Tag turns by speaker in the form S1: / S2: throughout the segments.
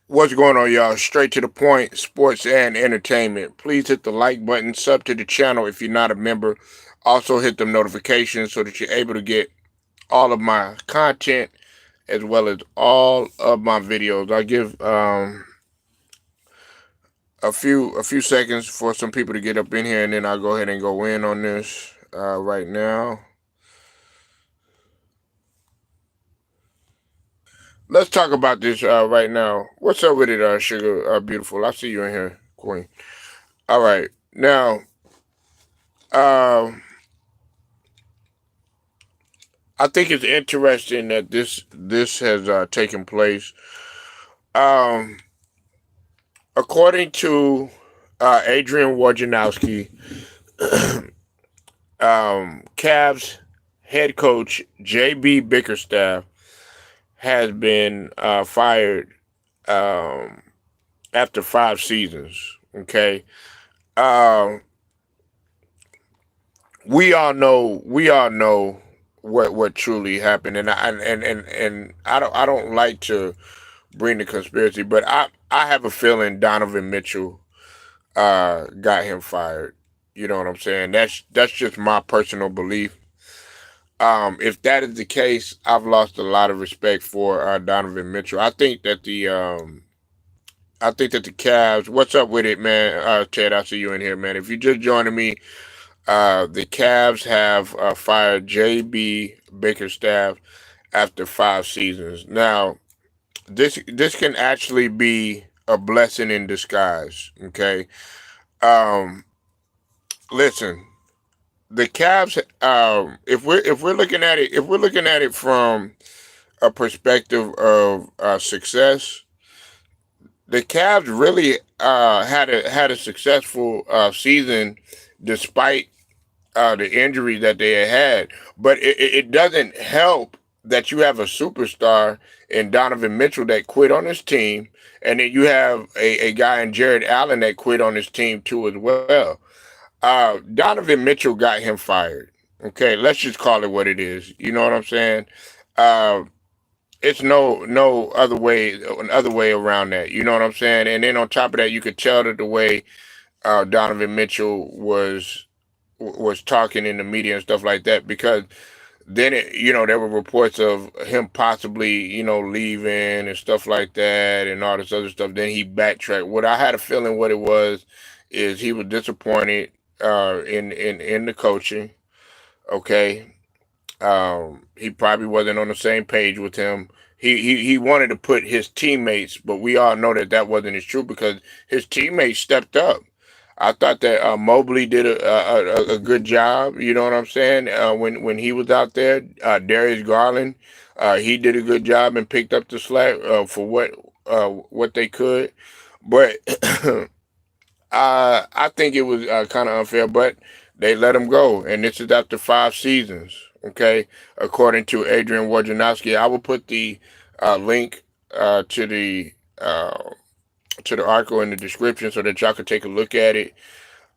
S1: What's going on, y'all? Straight to the point, sports and entertainment. Please hit the like button, sub to the channel if you're not a member. Also, hit the notifications so that you're able to get all of my content as well as all of my videos. I give a few seconds for some people to get up in here, and then I'll go ahead and go in on this right now. Let's talk about this right now. What's up with it, Sugar Beautiful? I see you in here, Queen. All right, now. Um, I think it's interesting that this has taken place. Um, According to Adrian Wojnarowski, Cavs head coach JB Bickerstaff has been fired um, after 5 seasons. Okay, um, we all know what truly happened, and I don't like to bring the conspiracy, but I have a feeling Donovan Mitchell got him fired. You know what I'm saying? That's just my personal belief. If that is the case, I've lost a lot of respect for Donovan Mitchell. I think that the Cavs. What's up with it, man? Ted, I see you in here, man. If you just joining me, the Cavs have fired JB Bickerstaff after 5 seasons. Now, this can actually be a blessing in disguise. Okay, um, listen, the Cavs. If we're looking at it from a perspective of success, the Cavs really had a successful season despite the injury that they had. But it doesn't help that you have a superstar in Donovan Mitchell that quit on his team, and then you have a guy in Jared Allen that quit on his team too as well. Donovan Mitchell got him fired. Okay, let's just call it what it is. You know what I'm saying? Uh, it's no other way around that. You know what I'm saying? And then on top of that, you could tell that the way Donovan Mitchell was talking in the media and stuff like that, because then there were reports of him possibly leaving and stuff like that and all this other stuff. Then he backtracked. What I had a feeling what it was is he was disappointed in the coaching. Okay, he probably wasn't on the same page with him. He wanted to put his teammates, but we all know that that wasn't his truth, because his teammates stepped up. I thought that Mobley did a good job. You know what I'm saying? When he was out there, Darius Garland, he did a good job and picked up the slack for what they could. But I think it was kind of unfair, but they let him go, and this is after 5 seasons. Okay, according to Adrian Wojnarowski, I will put the link to the article in the description so that y'all can take a look at it.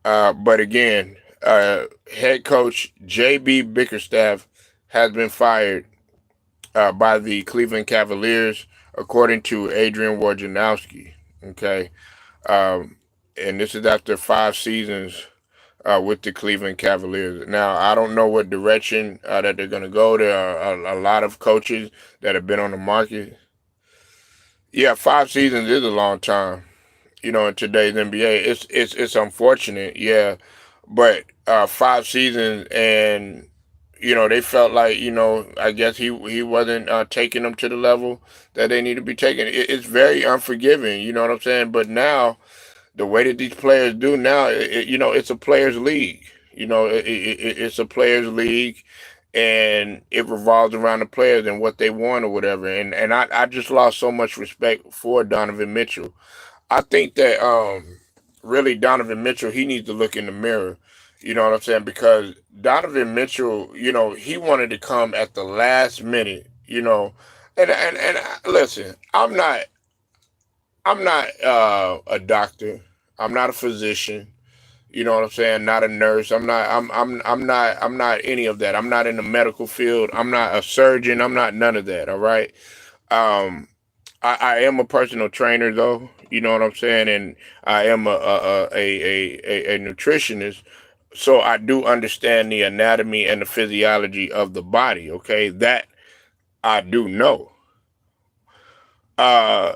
S1: But again, head coach JB Bickerstaff has been fired by the Cleveland Cavaliers, according to Adrian Wojnarowski. Okay, um, and this is after 5 seasons with the Cleveland Cavaliers. Now, I don't know what direction that they're going to go. There are a lot of coaches that have been on the market. Yeah, 5 seasons is a long time. In today's NBA, it's unfortunate, yeah, but 5 seasons, and they felt like I guess he wasn't taking them to the level that they need to be taken. It's very unforgiving. You know what I'm saying? But now the way that these players do now, it's a players' league. It's a players' league, and it revolves around the players and what they want or whatever. And I just lost so much respect for Donovan Mitchell. I think that really Donovan Mitchell, he needs to look in the mirror. You know what I'm saying? Because Donovan Mitchell, he wanted to come at the last minute. Listen, I'm not a doctor. I'm not a physician. You know what I'm saying? Not a nurse. I'm not any of that. I'm not in the medical field. I'm not a surgeon. I'm not none of that. All right. Um, I am a personal trainer, though. You know what I'm saying, and I am a nutritionist, so I do understand the anatomy and the physiology of the body. Okay, that I do know. Uh,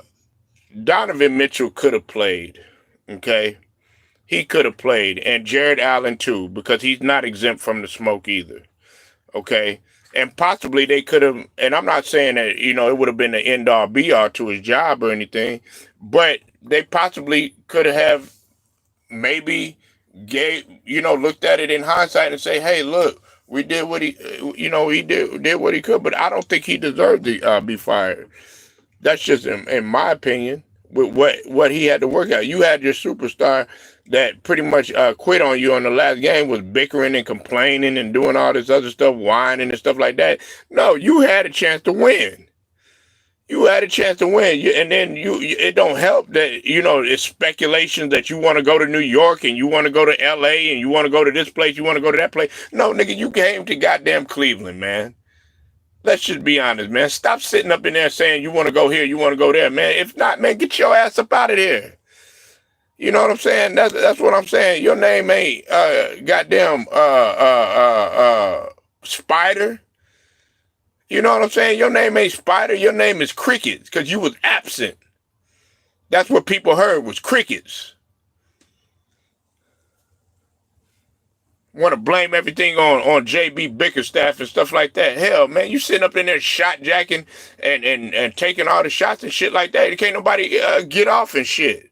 S1: Donovan Mitchell could have played. Okay, he could have played, and Jared Allen too, because he's not exempt from the smoke either. Okay, and possibly they could have. And I'm not saying that it would have been the end all be all to his job or anything, but they possibly could have maybe looked at it in hindsight and say, hey, look, we did what he did what he could, but I don't think he deserved to be fired. That's just in my opinion. With what he had to work out, you had your superstar that pretty much quit on you on the last game, was bickering and complaining and doing all this other stuff, whining and stuff like that. No, you had a chance to win. You had a chance to win, and then it don't help that it's speculation that you want to go to New York and you want to go to L.A. and you want to go to this place, you want to go to that place. No, nigga, you came to goddamn Cleveland, man. Let's just be honest, man. Stop sitting up in there saying you want to go here, you want to go there, man. If not, man, get your ass up out of there. You know what I'm saying? That's what I'm saying. Your name ain't goddamn Spider. You know what I'm saying? Your name ain't Spider. Your name is Crickets because you was absent. That's what people heard was crickets. Want to blame everything on JB Bickerstaff and stuff like that. Hell, man, you sitting up in there shot jacking and taking all the shots and shit like that. Can't nobody get off and shit.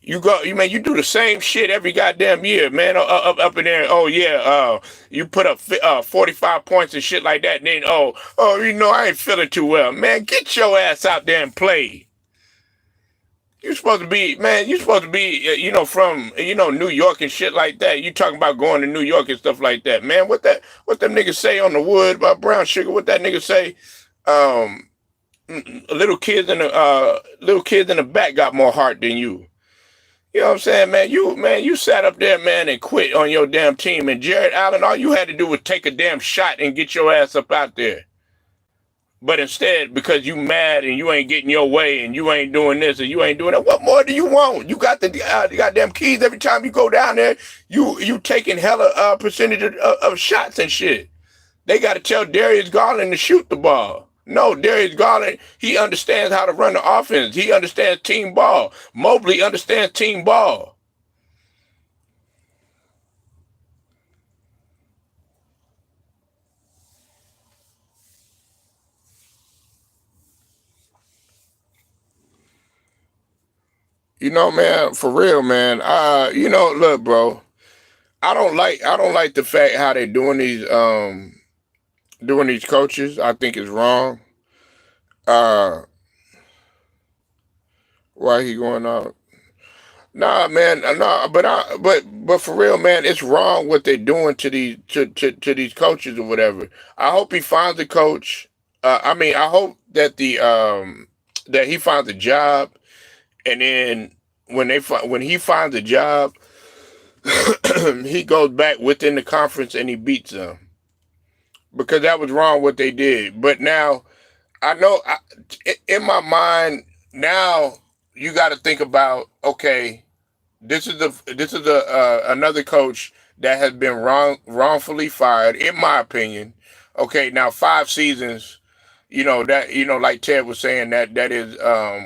S1: You do the same shit every goddamn year, man. Up in there. Oh yeah, you put up 45 points and shit like that. And then I ain't feeling too well, man. Get your ass out there and play. You supposed to be, man. You supposed to be, from New York and shit like that. You talking about going to New York and stuff like that, man. What them niggas say on the wood about brown sugar? What that nigga say? Little kids in the back got more heart than you. You know what I'm saying, man? You sat up there, man, and quit on your damn team. And Jared Allen, all you had to do was take a damn shot and get your ass up out there. But instead, because you mad and you ain't getting your way and you ain't doing this and you ain't doing that, what more do you want? You got the goddamn keys every time you go down there. You taking hella percentage of shots and shit. They got to tell Darius Garland to shoot the ball. No, Darius Garland, he understands how to run the offense. He understands team ball. Mobley understands team ball. Man, for real, man. Look, bro. I don't like the fact how they doing these coaches. I think it's wrong. Uh, why he going out? Nah, man, nah, but for real, man, it's wrong what they're doing to these coaches or whatever. I hope he finds a coach. I hope that that he finds a job, and then when he finds a job, he goes back within the conference and he beats them, because that was wrong what they did. But now I know in my mind now you got to think about, okay, this is another coach that has been wrongfully fired, in my opinion. Okay, now 5 seasons, like Ted was saying, that is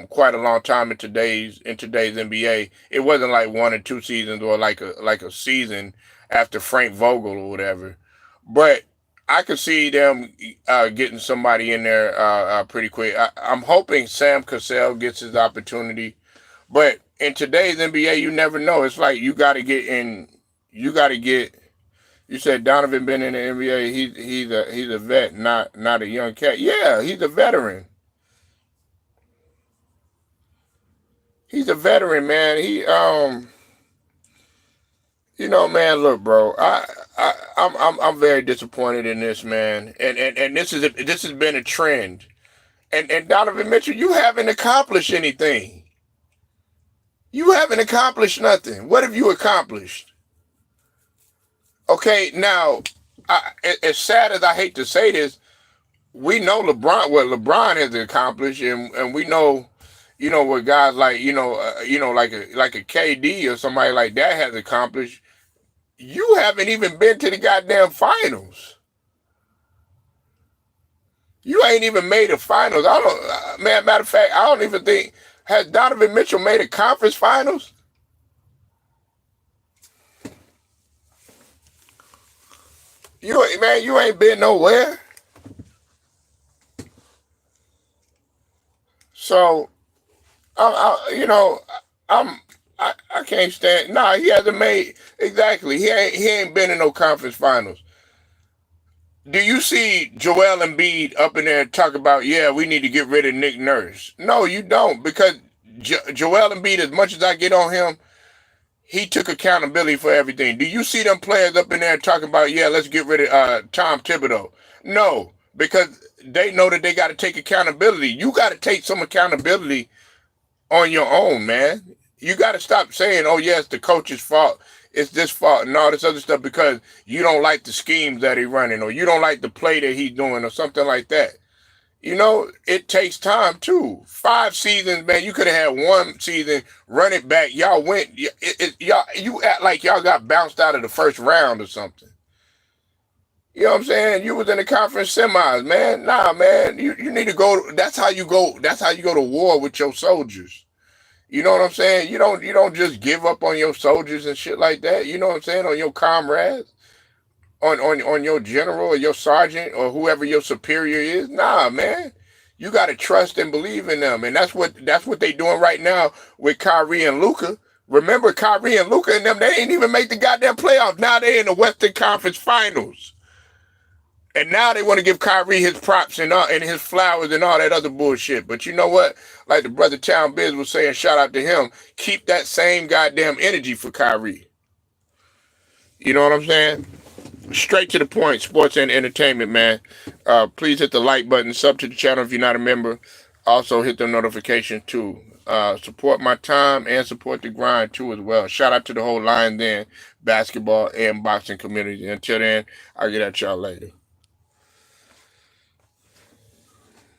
S1: quite a long time in today's NBA. It wasn't like 1 or 2 seasons or like a season after Frank Vogel or whatever. But I could see them getting somebody in there pretty quick. I'm hoping Sam Cassell gets his opportunity. But in today's NBA, you never know. It's like you got to get in. You got to get. You said Donovan been in the NBA. He's a vet, not a young cat. Yeah, he's a veteran. He's a veteran, man. Man. Look, bro. I'm very disappointed in this, man. And this has been a trend. And Donovan Mitchell, you haven't accomplished anything. You haven't accomplished nothing. What have you accomplished? Okay, now, as sad as I hate to say this, we know LeBron what LeBron has accomplished, and we know, what guys like like a KD or somebody like that has accomplished. You haven't even been to the goddamn finals. You ain't even made the finals. I don't, man. Matter of fact, I don't even think has Donovan Mitchell made a conference finals. You ain't been nowhere. So, I'm I can't stand. Nah, he hasn't made exactly. He ain't been in no conference finals. Do you see Joel Embiid up in there talk about, yeah, we need to get rid of Nick Nurse? No, you don't, because Joel Embiid, as much as I get on him, he took accountability for everything. Do you see them players up in there talking about, yeah, let's get rid of Tom Thibodeau? No, because they know that they got to take accountability. You got to take some accountability on your own, man. You got to stop saying, oh, yeah, it's the coach's fault. It's this fault and all this other stuff because you don't like the schemes that he's running or you don't like the play that he's doing or something like that. It takes time too. 5 seasons, man. You could have had 1 season, run it back. Y'all went. You act like y'all got bounced out of the first round or something. You know what I'm saying? You was in the conference semis, man. Nah, man. You need to go. That's how you go. That's how you go to war with your soldiers. You know what I'm saying? You don't just give up on your soldiers and shit like that. You know what I'm saying? On your comrades, on your general or your sergeant or whoever your superior is. Nah, man. You got to trust and believe in them, and that's what they doing right now with Kyrie and Luka. Remember, Kyrie and Luka and them, they ain't even make the goddamn playoffs. Now they in the Western Conference Finals. And now they want to give Kyrie his props and his flowers and all that other bullshit. But you know what? Like the brother Town Biz was saying, shout out to him. Keep that same goddamn energy for Kyrie. You know what I'm saying? Straight to the point, sports and entertainment, man. Please hit the like button, sub to the channel if you're not a member. Also hit the notification too. Support my time and support the grind too as well. Shout out to the whole Lions Den basketball and boxing community. Until then, I'll get at y'all later.